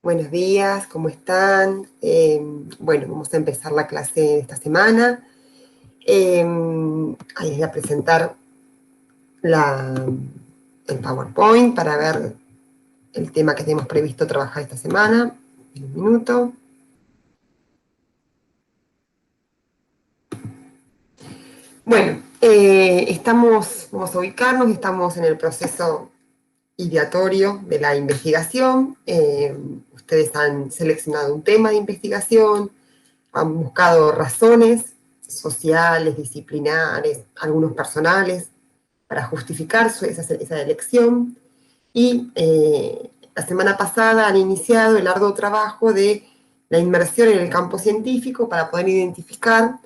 Buenos días, ¿cómo están? Bueno, vamos a empezar la clase de esta semana. Ahí les voy a presentar el PowerPoint para ver el tema que tenemos previsto trabajar esta semana. En un minuto. Bueno, vamos a ubicarnos, estamos en el proceso ideatorio de la investigación. Ustedes han seleccionado un tema de investigación, han buscado razones sociales, disciplinares, algunos personales, para justificar esa elección. Y la semana pasada han iniciado el arduo trabajo de la inmersión en el campo científico para poder identificar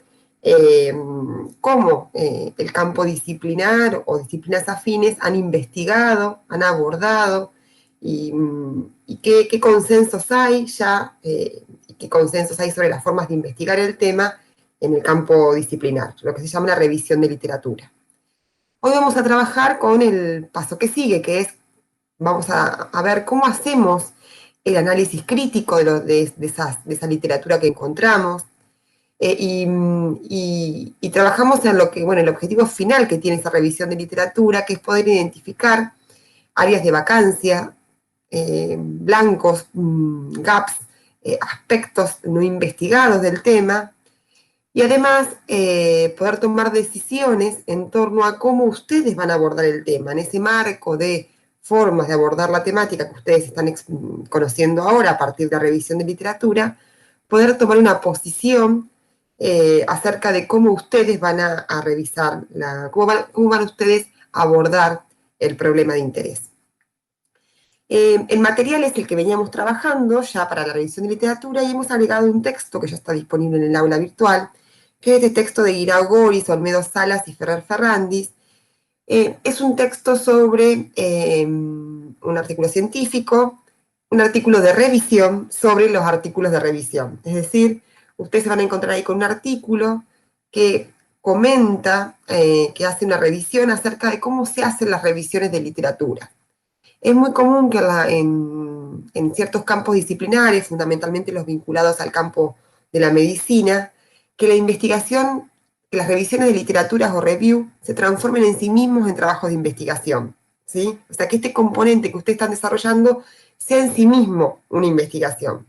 cómo el campo disciplinar o disciplinas afines han investigado, han abordado y qué consensos hay ya, qué consensos hay sobre las formas de investigar el tema en el campo disciplinar, lo que se llama la revisión de literatura. Hoy vamos a trabajar con el paso que sigue, que es, vamos a ver cómo hacemos el análisis crítico de esa literatura que encontramos, y trabajamos en el objetivo final que tiene esa revisión de literatura, que es poder identificar áreas de vacancia, blancos, gaps, aspectos no investigados del tema, y además poder tomar decisiones en torno a cómo ustedes van a abordar el tema, en ese marco de formas de abordar la temática que ustedes están conociendo ahora a partir de la revisión de literatura, poder tomar una posición acerca de cómo ustedes van a revisar, cómo van ustedes a abordar el problema de interés. El material es el que veníamos trabajando ya para la revisión de literatura y hemos agregado un texto que ya está disponible en el aula virtual, que es el texto de Guirao Goris, Olmedo Salas y Ferrer Ferrandis. Es un texto sobre un artículo científico, un artículo de revisión sobre los artículos de revisión. Es decir, ustedes se van a encontrar ahí con un artículo que comenta, que hace una revisión acerca de cómo se hacen las revisiones de literatura. Es muy común que en ciertos campos disciplinares, fundamentalmente los vinculados al campo de la medicina, que la investigación, que las revisiones de literaturas o review se transformen en sí mismos en trabajos de investigación, ¿sí? O sea, que este componente que ustedes están desarrollando sea en sí mismo una investigación,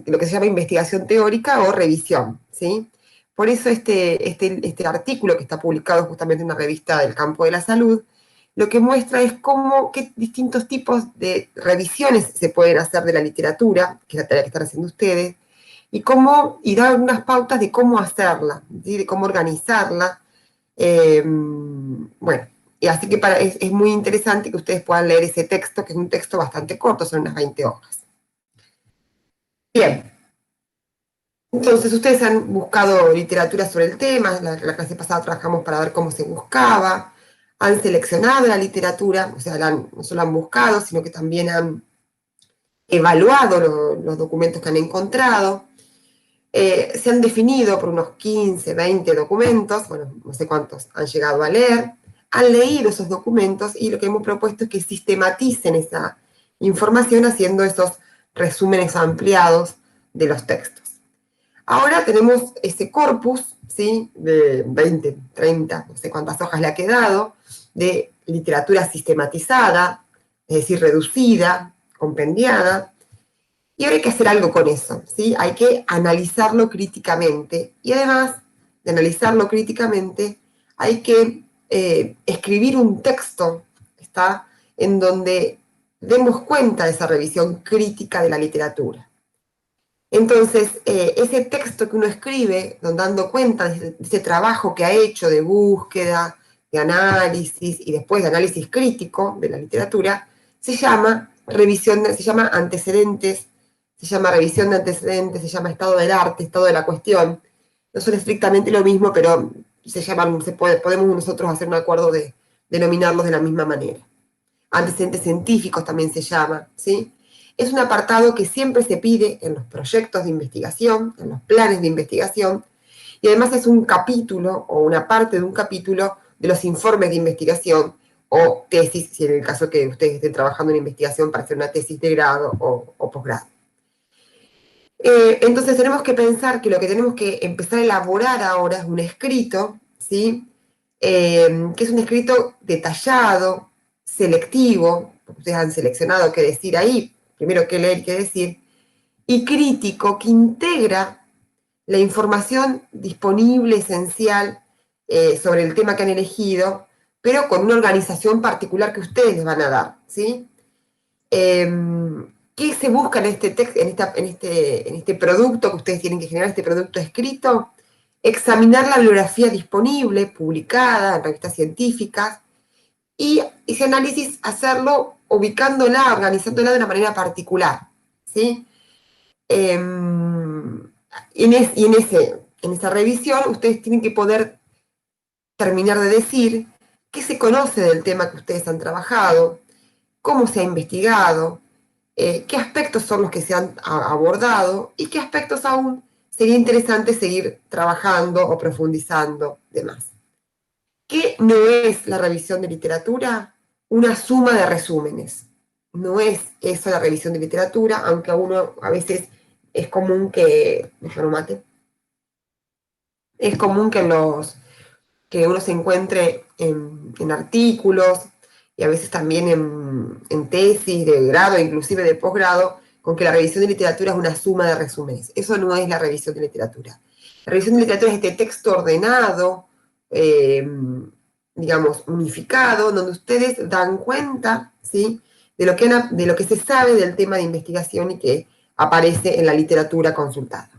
lo que se llama investigación teórica o revisión, ¿sí? Por eso este artículo que está publicado justamente en una revista del campo de la salud, lo que muestra es qué distintos tipos de revisiones se pueden hacer de la literatura, que es la tarea que están haciendo ustedes, y dar algunas pautas de cómo hacerla, ¿sí? De cómo organizarla. Bueno, y así que es muy interesante que ustedes puedan leer ese texto, que es un texto bastante corto, son unas 20 hojas. Bien. Entonces, ustedes han buscado literatura sobre el tema, la clase pasada trabajamos para ver cómo se buscaba, han seleccionado la literatura, o sea, no solo han buscado, sino que también han evaluado los documentos que han encontrado, se han definido por unos 15, 20 documentos, bueno, no sé cuántos han llegado a leer, han leído esos documentos y lo que hemos propuesto es que sistematicen esa información haciendo esos resúmenes ampliados de los textos. Ahora tenemos ese corpus, ¿sí? De 20, 30, no sé cuántas hojas le ha quedado, de literatura sistematizada, es decir, reducida, compendiada, y ahora hay que hacer algo con eso, ¿sí? Hay que analizarlo críticamente, y además de analizarlo críticamente, hay que escribir un texto, ¿está? En donde demos cuenta de esa revisión crítica de la literatura. Entonces, ese texto que uno escribe, dando cuenta de ese trabajo que ha hecho de búsqueda, de análisis y después de análisis crítico de la literatura, se llama antecedentes, se llama revisión de antecedentes, se llama estado del arte, estado de la cuestión. No son estrictamente lo mismo, pero podemos nosotros hacer un acuerdo de denominarlos de la misma manera. Antecedentes científicos también se llama, ¿sí? Es un apartado que siempre se pide en los proyectos de investigación, en los planes de investigación, y además es un capítulo o una parte de un capítulo de los informes de investigación o tesis, si en el caso que ustedes estén trabajando en investigación para hacer una tesis de grado o posgrado. Entonces tenemos que pensar que lo que tenemos que empezar a elaborar ahora es un escrito, ¿sí? Que es un escrito detallado, selectivo, porque ustedes han seleccionado qué decir ahí, primero qué leer y qué decir, y crítico, que integra la información disponible, esencial, sobre el tema que han elegido, pero con una organización particular que ustedes les van a dar, ¿sí? ¿Qué se busca en este texto, en este producto que ustedes tienen que generar, este producto escrito? Examinar la bibliografía disponible, publicada en revistas científicas, y ese análisis hacerlo ubicándola, organizándola de una manera particular, ¿sí? En esa revisión ustedes tienen que poder terminar de decir qué se conoce del tema que ustedes han trabajado, cómo se ha investigado, qué aspectos son los que se han abordado y qué aspectos aún sería interesante seguir trabajando o profundizando demás. ¿Qué no es la revisión de literatura? Una suma de resúmenes. No es eso la revisión de literatura, aunque a uno a veces es común que, déjame mate, es común que uno se encuentre en artículos y a veces también en tesis de grado, inclusive de posgrado, con que la revisión de literatura es una suma de resúmenes. Eso no es la revisión de literatura. La revisión de literatura es este texto ordenado, digamos, unificado, donde ustedes dan cuenta, ¿sí?, de lo que se sabe del tema de investigación y que aparece en la literatura consultada.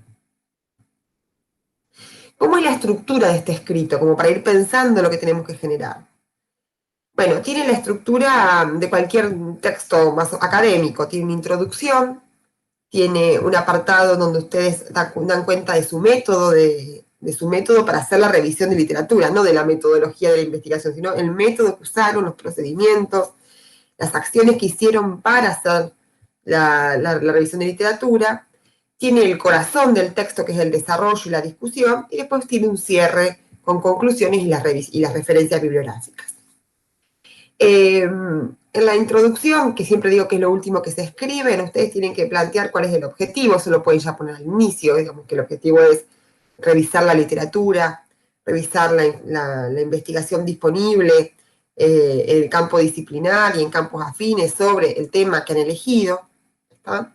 ¿Cómo es la estructura de este escrito? Como para ir pensando lo que tenemos que generar. Bueno, tiene la estructura de cualquier texto más académico. Tiene una introducción, tiene un apartado donde ustedes dan cuenta de su método, de su método para hacer la revisión de literatura, no de la metodología de la investigación, sino el método que usaron, los procedimientos, las acciones que hicieron para hacer la revisión de literatura. Tiene el corazón del texto, que es el desarrollo y la discusión, y después tiene un cierre con conclusiones y las referencias bibliográficas. En la introducción, que siempre digo que es lo último que se escribe, ustedes tienen que plantear cuál es el objetivo, eso lo pueden ya poner al inicio, digamos que el objetivo es revisar la literatura, revisar la investigación disponible en el campo disciplinar y en campos afines sobre el tema que han elegido. ¿Está?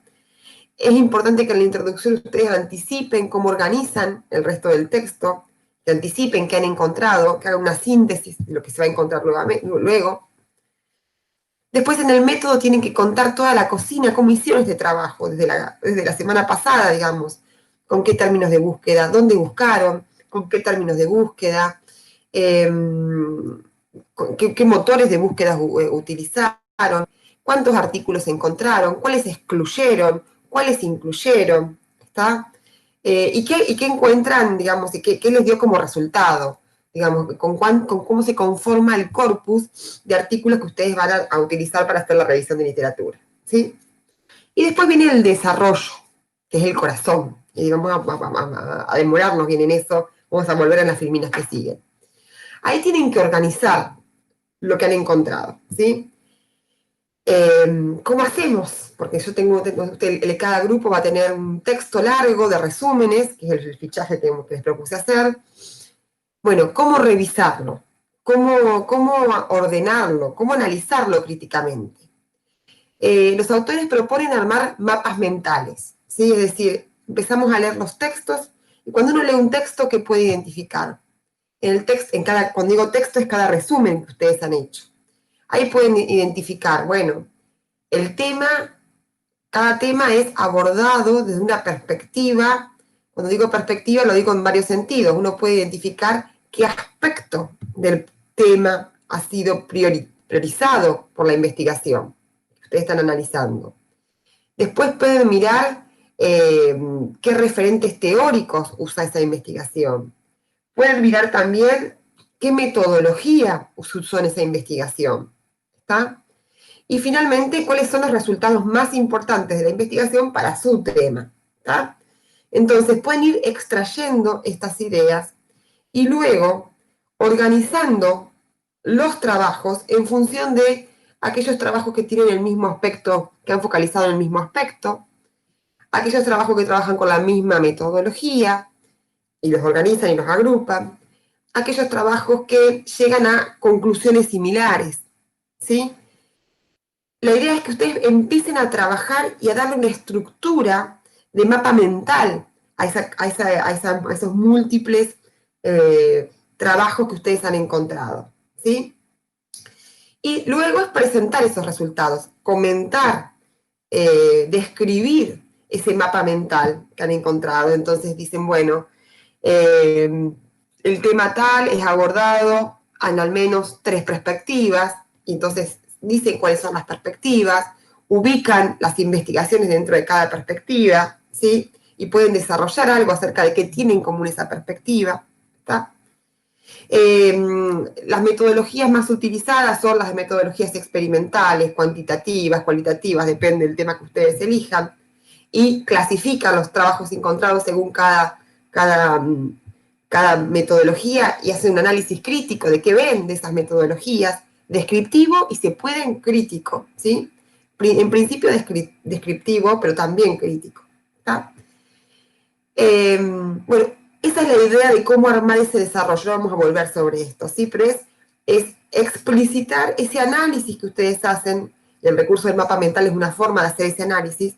Es importante que en la introducción ustedes anticipen cómo organizan el resto del texto, que anticipen qué han encontrado, que hagan una síntesis de lo que se va a encontrar luego. Después en el método tienen que contar toda la cocina, cómo hicieron este trabajo, desde la semana pasada, digamos, con qué términos de búsqueda, dónde buscaron, con qué términos de búsqueda, qué motores de búsqueda utilizaron, cuántos artículos encontraron, cuáles excluyeron, cuáles incluyeron, ¿está? Y qué encuentran, digamos, y qué les dio como resultado, digamos, con cómo se conforma el corpus de artículos que ustedes van a utilizar para hacer la revisión de literatura, ¿sí? Y después viene el desarrollo, que es el corazón, y vamos a demorarnos bien en eso, vamos a volver a las filminas que siguen. Ahí tienen que organizar lo que han encontrado, ¿sí? ¿Cómo hacemos? Porque cada grupo va a tener un texto largo de resúmenes, que es el fichaje que les propuse hacer. Bueno, ¿cómo revisarlo? ¿Cómo ordenarlo? ¿Cómo analizarlo críticamente? Los autores proponen armar mapas mentales, ¿sí? Es decir, empezamos a leer los textos, y cuando uno lee un texto, ¿qué puede identificar? Cuando digo texto, es cada resumen que ustedes han hecho. Ahí pueden identificar, bueno, cada tema es abordado desde una perspectiva. Cuando digo perspectiva, lo digo en varios sentidos. Uno puede identificar qué aspecto del tema ha sido priorizado por la investigación que ustedes están analizando. Después pueden mirar qué referentes teóricos usa esa investigación. Pueden mirar también qué metodología usó en esa investigación. ¿Está? Y finalmente, cuáles son los resultados más importantes de la investigación para su tema. ¿Está? Entonces, pueden ir extrayendo estas ideas y luego organizando los trabajos en función de aquellos trabajos que tienen el mismo aspecto, que han focalizado en el mismo aspecto, aquellos trabajos que trabajan con la misma metodología y los organizan y los agrupan, aquellos trabajos que llegan a conclusiones similares, ¿sí? La idea es que ustedes empiecen a trabajar y a darle una estructura de mapa mental a esos múltiples trabajos que ustedes han encontrado, ¿sí? Y luego es presentar esos resultados, comentar, describir ese mapa mental que han encontrado. Entonces dicen, bueno, el tema tal es abordado en al menos 3 perspectivas, y entonces dicen cuáles son las perspectivas, ubican las investigaciones dentro de cada perspectiva, ¿sí? Y pueden desarrollar algo acerca de qué tiene en común esa perspectiva, ¿está? Las metodologías más utilizadas son las metodologías experimentales, cuantitativas, cualitativas, depende del tema que ustedes elijan, y clasifican los trabajos encontrados según cada metodología y hacen un análisis crítico de qué ven de esas metodologías, descriptivo y se pueden crítico, ¿sí? En principio descriptivo, pero también crítico, ¿está? Bueno, esa es la idea de cómo armar ese desarrollo. Vamos a volver sobre esto, ¿sí? Pero es explicitar ese análisis que ustedes hacen, y el recurso del mapa mental es una forma de hacer ese análisis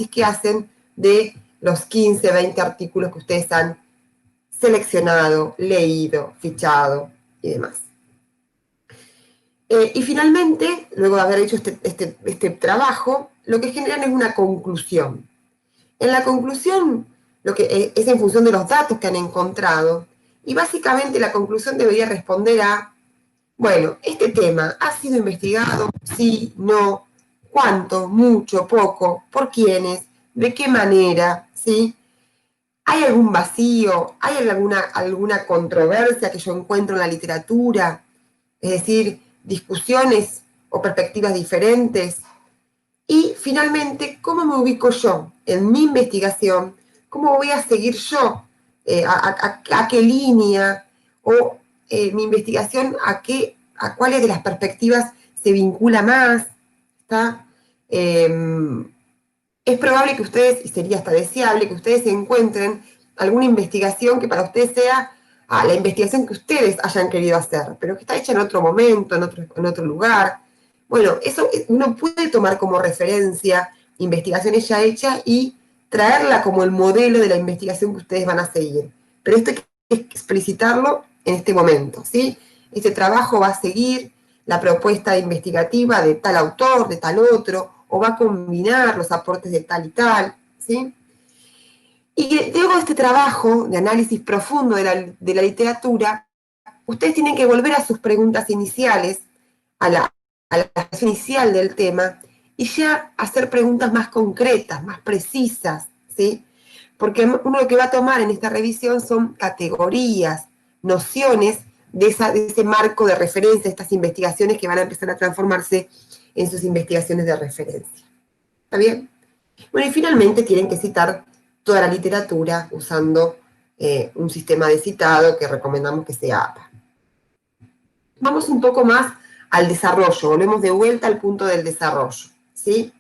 que hacen de los 15, 20 artículos que ustedes han seleccionado, leído, fichado y demás. Y finalmente, luego de haber hecho este trabajo, lo que generan es una conclusión. En la conclusión, lo que es en función de los datos que han encontrado, y básicamente la conclusión debería responder a, bueno, este tema ha sido investigado, sí, no, cuánto, mucho, poco, por quiénes, de qué manera, ¿sí? ¿Hay algún vacío? ¿Hay alguna controversia que yo encuentro en la literatura? Es decir, discusiones o perspectivas diferentes. Y finalmente, ¿cómo me ubico yo en mi investigación? ¿Cómo voy a seguir yo? ¿A qué línea? ¿O mi investigación a cuáles de las perspectivas se vincula más? ¿Está? Es probable que ustedes, y sería hasta deseable, que ustedes encuentren alguna investigación que para ustedes sea la investigación que ustedes hayan querido hacer, pero que está hecha en otro momento, en otro lugar. Bueno, eso uno puede tomar como referencia investigaciones ya hechas y traerla como el modelo de la investigación que ustedes van a seguir. Pero esto hay que explicitarlo en este momento, ¿sí? Este trabajo va a seguir la propuesta investigativa de tal autor, de tal otro, o va a combinar los aportes de tal y tal, ¿sí? Y luego de este trabajo de análisis profundo de la literatura, ustedes tienen que volver a sus preguntas iniciales, a la inicial del tema, y ya hacer preguntas más concretas, más precisas, ¿sí? Porque uno lo que va a tomar en esta revisión son categorías, nociones de ese marco de referencia, estas investigaciones que van a empezar a transformarse en sus investigaciones de referencia. ¿Está bien? Bueno, y finalmente tienen que citar toda la literatura usando un sistema de citado que recomendamos que sea APA. Vamos un poco más al desarrollo, volvemos de vuelta al punto del desarrollo, ¿sí?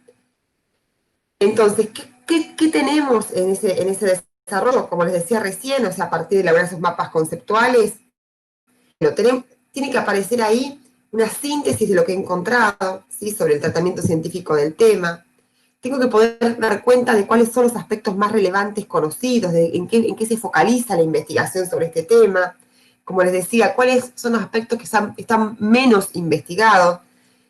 Entonces, ¿qué tenemos en ese desarrollo? Como les decía recién, o sea, a partir de elaborar esos mapas conceptuales, bueno, tiene que aparecer ahí una síntesis de lo que he encontrado, ¿sí? Sobre el tratamiento científico del tema. Tengo que poder dar cuenta de cuáles son los aspectos más relevantes conocidos, en qué se focaliza la investigación sobre este tema. Como les decía, cuáles son los aspectos que están menos investigados.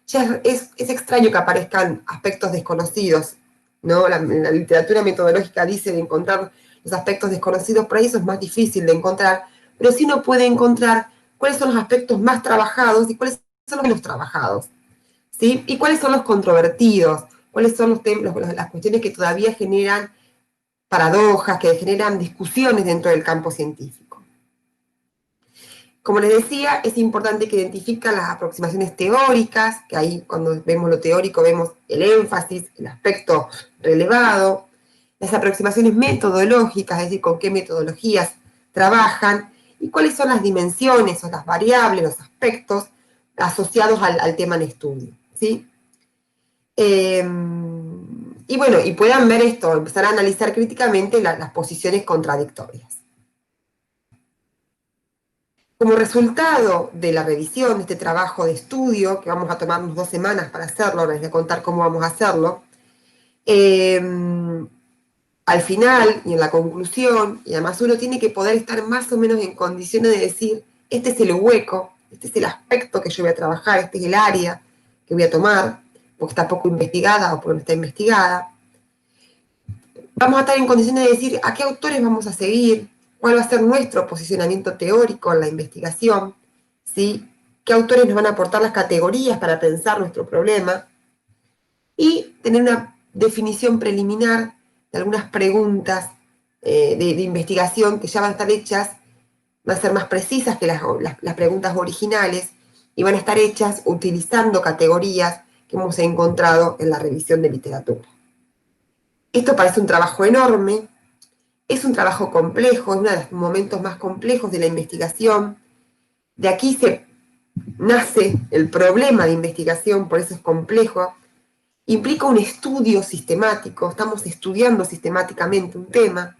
Ya es extraño que aparezcan aspectos desconocidos, ¿no? La literatura metodológica dice de encontrar los aspectos desconocidos, por ahí eso es más difícil de encontrar, pero sí uno puede encontrar cuáles son los aspectos más trabajados y cuáles son los menos trabajados, ¿sí? Y cuáles son los controvertidos, cuáles son las cuestiones que todavía generan paradojas, que generan discusiones dentro del campo científico. Como les decía, es importante que identifiquen las aproximaciones teóricas, que ahí cuando vemos lo teórico vemos el énfasis, el aspecto relevado, las aproximaciones metodológicas, es decir, con qué metodologías trabajan, y cuáles son las dimensiones o las variables, los aspectos asociados al tema en estudio, ¿sí? Y bueno, y puedan ver esto, empezar a analizar críticamente las posiciones contradictorias. Como resultado de la revisión de este trabajo de estudio, que vamos a tomarnos 2 semanas para hacerlo, les voy a contar cómo vamos a hacerlo, al final y en la conclusión, y además uno tiene que poder estar más o menos en condiciones de decir, este es el hueco, este es el aspecto que yo voy a trabajar, este es el área que voy a tomar, porque está poco investigada o porque no está investigada. Vamos a estar en condiciones de decir a qué autores vamos a seguir, cuál va a ser nuestro posicionamiento teórico en la investigación, ¿sí? Qué autores nos van a aportar las categorías para pensar nuestro problema, y tener una definición preliminar de algunas preguntas de investigación que ya van a estar hechas, van a ser más precisas que las preguntas originales, y van a estar hechas utilizando categorías que hemos encontrado en la revisión de literatura. Esto parece un trabajo enorme, es un trabajo complejo, es uno de los momentos más complejos de la investigación. De aquí nace el problema de investigación, por eso es complejo. Implica un estudio sistemático, estamos estudiando sistemáticamente un tema.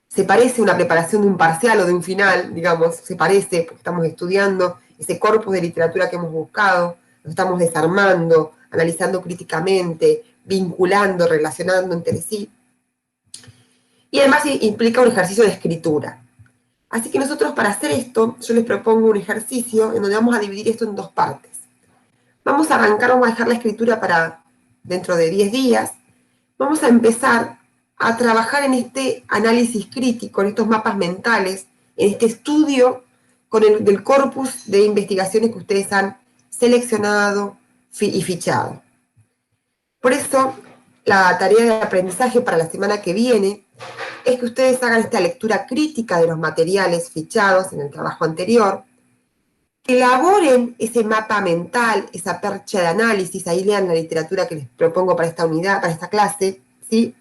Se parece a una preparación de un parcial o de un final, digamos, se parece porque estamos estudiando ese corpus de literatura que hemos buscado, lo estamos desarmando, analizando críticamente, vinculando, relacionando entre sí. Y además implica un ejercicio de escritura. Así que nosotros, para hacer esto, yo les propongo un ejercicio en donde vamos a dividir esto en 2 partes. Vamos a arrancar, vamos a dejar la escritura para dentro de 10 días. Vamos a empezar a trabajar en este análisis crítico, en estos mapas mentales, en este estudio del corpus de investigaciones que ustedes han seleccionado y fichado. Por eso, la tarea de aprendizaje para la semana que viene es que ustedes hagan esta lectura crítica de los materiales fichados en el trabajo anterior, que elaboren ese mapa mental, esa percha de análisis, ahí lean la literatura que les propongo para esta unidad, para esta clase, ¿sí?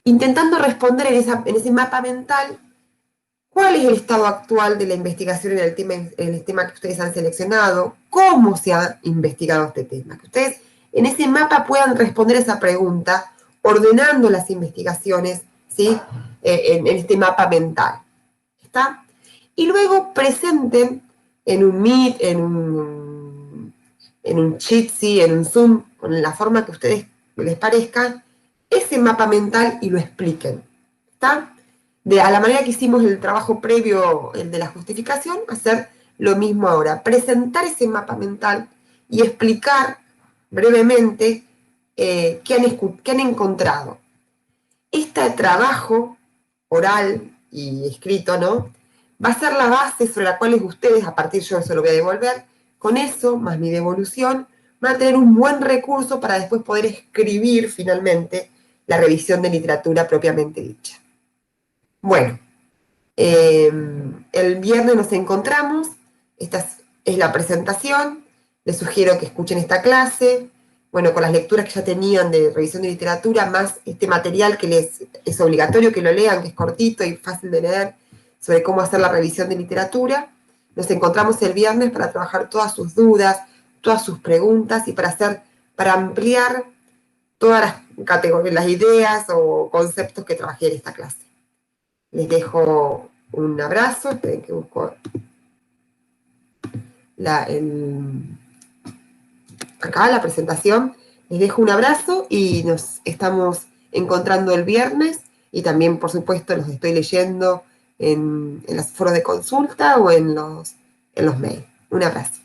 Intentando responder en ese mapa mental cuál es el estado actual de la investigación en el tema que ustedes han seleccionado, cómo se ha investigado este tema, que ustedes en ese mapa puedan responder esa pregunta ordenando las investigaciones, ¿sí? En este mapa mental, ¿está? Y luego presenten en un Meet, en un Jitsi, en un Zoom, con la forma que a ustedes les parezca, ese mapa mental y lo expliquen, ¿está? A la manera que hicimos el trabajo previo, el de la justificación, hacer lo mismo ahora, presentar ese mapa mental y explicar brevemente qué han encontrado. Este trabajo oral y escrito, ¿no?, va a ser la base sobre la cual ustedes, a partir yo eso lo voy a devolver, con eso, más mi devolución, van a tener un buen recurso para después poder escribir finalmente la revisión de literatura propiamente dicha. Bueno, el viernes nos encontramos, esta es la presentación, les sugiero que escuchen esta clase, bueno, con las lecturas que ya tenían de revisión de literatura, más este material que es obligatorio que lo lean, que es cortito y fácil de leer, sobre cómo hacer la revisión de literatura. Nos encontramos el viernes para trabajar todas sus dudas, todas sus preguntas y para ampliar todas las ideas o conceptos que trabajé en esta clase. Les dejo un abrazo, esperen que busco acá la presentación. Les dejo un abrazo y nos estamos encontrando el viernes, y también, por supuesto, los estoy leyendo en los foros de consulta o en los mails. Un abrazo.